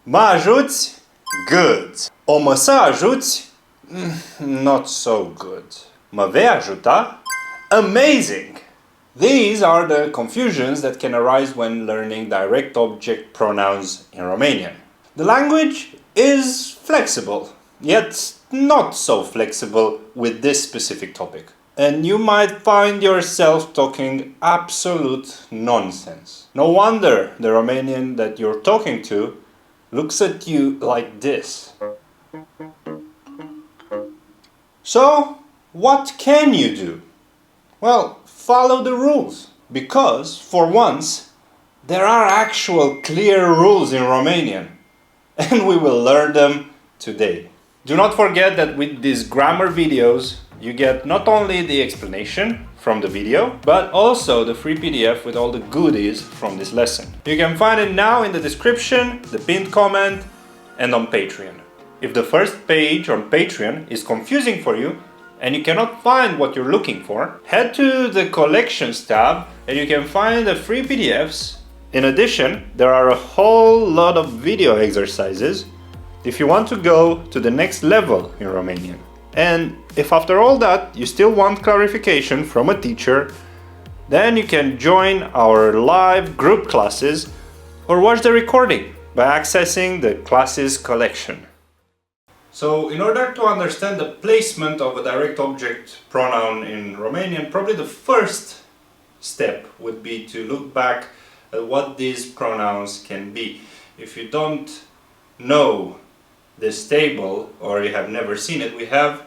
Mă ajuți? Good. O mă să ajuți? Not so good. Mă vei ajuta? Amazing. These are the confusions that can arise when learning direct object pronouns in Romanian. The language is flexible, yet not so flexible with this specific topic. And you might find yourself talking absolute nonsense. No wonder the Romanian that you're talking to looks at you like this. So, what can you do? Well, follow the rules. Because, for once, there are actual clear rules in Romanian. And we will learn them today. Do not forget that with these grammar videos, you get not only the explanation from the video, but also the free PDF with all the goodies from this lesson. You can find it now in the description, the pinned comment, and on Patreon. If the first page on Patreon is confusing for you and you cannot find what you're looking for, head to the Collections tab and you can find the free PDFs. In addition, there are a whole lot of video exercises if you want to go to the next level in Romanian. And if after all that you still want clarification from a teacher, then you can join our live group classes or watch the recording by accessing the classes collection. So, in order to understand the placement of a direct object pronoun in Romanian, probably the first step would be to look back at what these pronouns can be. If you don't know this table or you have never seen it, we have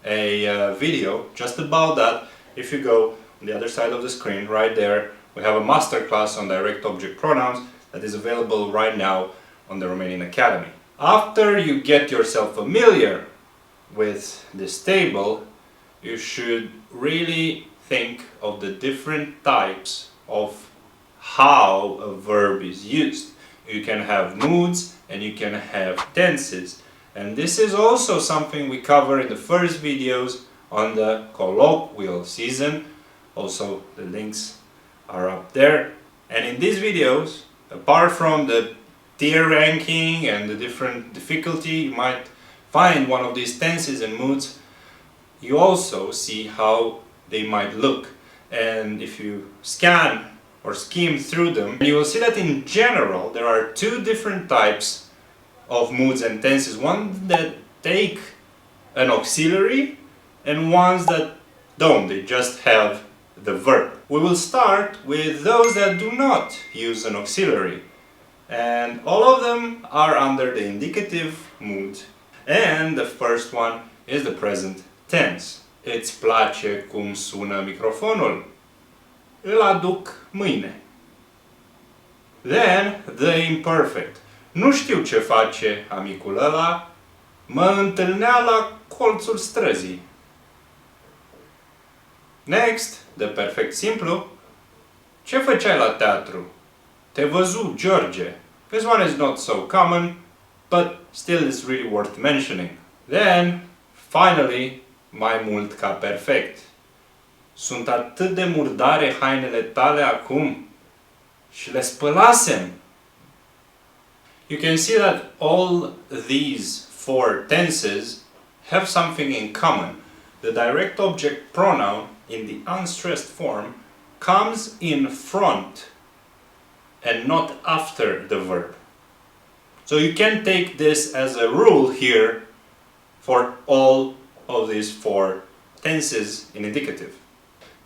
a video just about that. If you go on the other side of the screen, right there, we have a masterclass on direct object pronouns that is available right now on the Romanian Academy. After you get yourself familiar with this table, you should really think of the different types of how a verb is used. You can have moods and you can have tenses. And this is also something we cover in the first videos on the colloquial season. Also, the links are up there. And in these videos, apart from the tier ranking and the different difficulty you might find one of these tenses and moods, you also see how they might look. And if you scan or skim through them, you will see that in general there are two different types of moods and tenses. Ones that take an auxiliary and ones that don't, they just have the verb. We will start with those that do not use an auxiliary. And all of them are under the indicative mood. And the first one is the present tense. Îți place cum sună microfonul? Îl aduc mâine. Then the imperfect. Nu știu ce face amicul ăla, mă întâlnea la colțul străzii. Next, the perfect simplu. Ce făceai la teatru? Te văzu, George. This one is not so common, but still is really worth mentioning. Then, finally, mai mult ca perfect. Sunt atât de murdare hainele tale acum și le spălasem. You can see that all these four tenses have something in common. The direct object pronoun in the unstressed form comes in front and not after the verb. So you can take this as a rule here for all of these four tenses in indicative.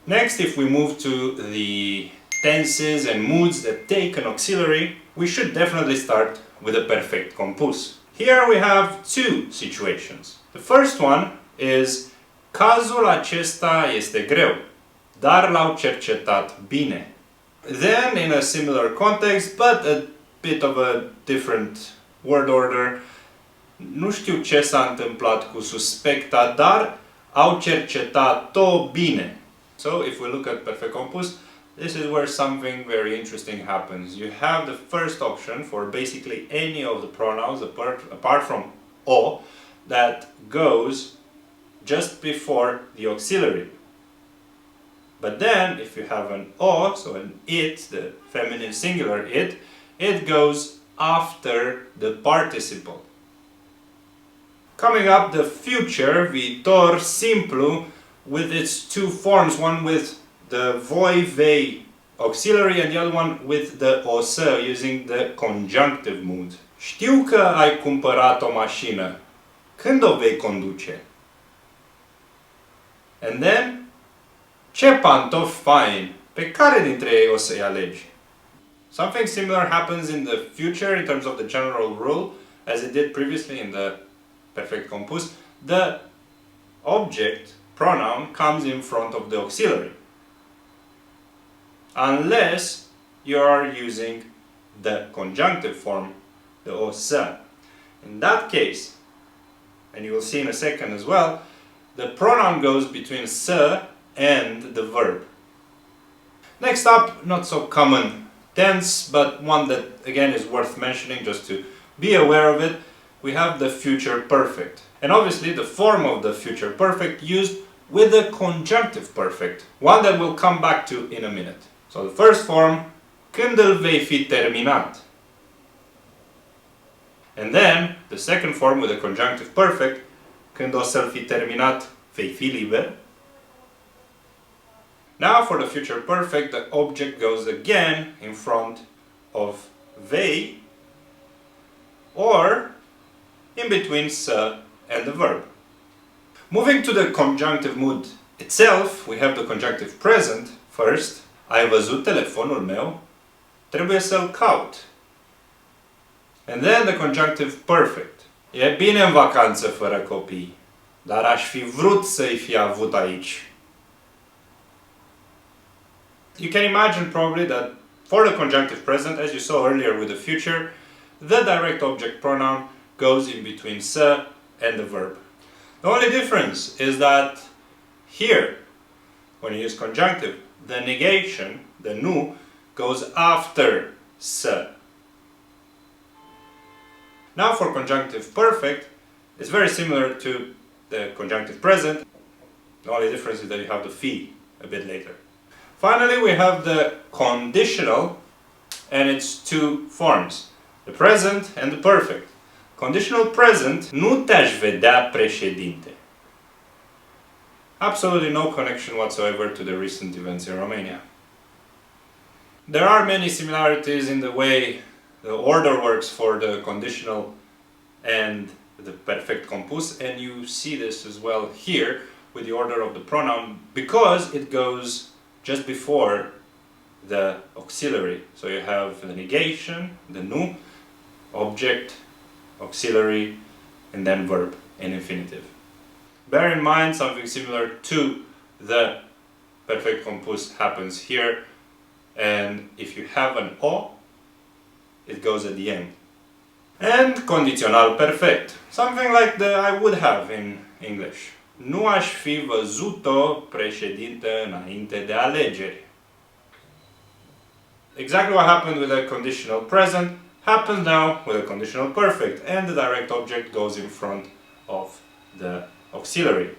Next, if we move to the tenses and moods that take an auxiliary, we should definitely start with a perfect compus. Here we have two situations. The first one is cazul acesta este greu, dar l-au cercetat bine. Then, in a similar context, but a bit of a different word order, nu știu ce s-a întâmplat cu suspecta, dar au cercetat-o bine. So, if we look at perfect compus, this is where something very interesting happens. You have the first option for basically any of the pronouns apart from o that goes just before the auxiliary. But then, if you have an o, so an it, the feminine singular it goes after the participle. Coming up, the future, viitor simplu, with its two forms, one with the voi, vei auxiliary and the other one with the o să, using the conjunctive mood. Știu că ai cumpărat o mașină. Când o vei conduce? And then, ce pantofi faini? Pe care dintre ei o să-i alegi? Something similar happens in the future in terms of the general rule, as it did previously in the perfect compus. The object pronoun comes in front of the auxiliary, unless you are using the conjunctive form, the o să. In that case, and you will see in a second as well, the pronoun goes between să and the verb. Next up, not so common tense, but one that again is worth mentioning just to be aware of it. We have the future perfect. And obviously the form of the future perfect used with the conjunctive perfect, one that we'll come back to in a minute. So the first form, când îl vei fi terminat. And then the second form with the conjunctive perfect, când o să-l fi terminat, vei fi liber. Now for the future perfect, the object goes again in front of vei, or in between să and the verb. Moving to the conjunctive mood itself, we have the conjunctive present first. Ai văzut telefonul meu? Trebuie să-l caut. And then the conjunctive perfect. E bine în vacanță fără copii, dar aș fi vrut să-i fi avut aici. You can imagine probably that for the conjunctive present, as you saw earlier with the future, the direct object pronoun goes in between să and the verb. The only difference is that here, when you use conjunctive, the negation, the nu, goes after să. Now for conjunctive perfect, it's very similar to the conjunctive present. The only difference is that you have the fi a bit later. Finally, we have the conditional and its two forms, the present and the perfect. Conditional present, nu te-aș vedea președinte. Absolutely no connection whatsoever to the recent events in Romania. There are many similarities in the way the order works for the conditional and the perfect compus, and you see this as well here with the order of the pronoun, because it goes just before the auxiliary. So you have the negation, the nu, object, auxiliary, and then verb in infinitive. Bear in mind something similar to the perfect compus happens here, and if you have an o, it goes at the end. And conditional perfect, something like the I would have in English. Nu aș fi văzut-o președinte înainte de alegeri. Exactly what happened with the conditional present happens now with a conditional perfect, and the direct object goes in front of the auxiliary.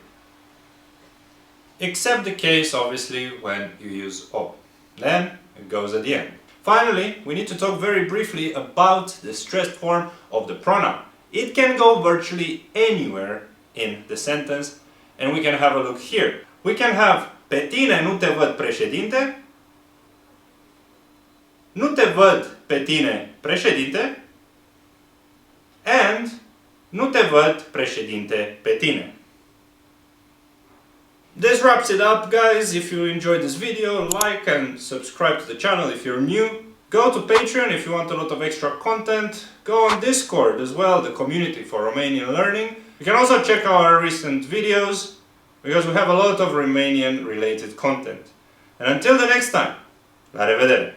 Except the case, obviously, when you use o. Then it goes at the end. Finally, we need to talk very briefly about the stressed form of the pronoun. It can go virtually anywhere in the sentence, and we can have a look here. We can have pe tine nu te văd președinte, nu te văd pe tine președinte, and nu te văd președinte pe tine. This wraps it up, guys. If you enjoyed this video, like and subscribe to the channel if you're new. Go to Patreon if you want a lot of extra content. Go on Discord as well, the community for Romanian learning. You can also check our recent videos, because we have a lot of Romanian related content. And until the next time, la revedere!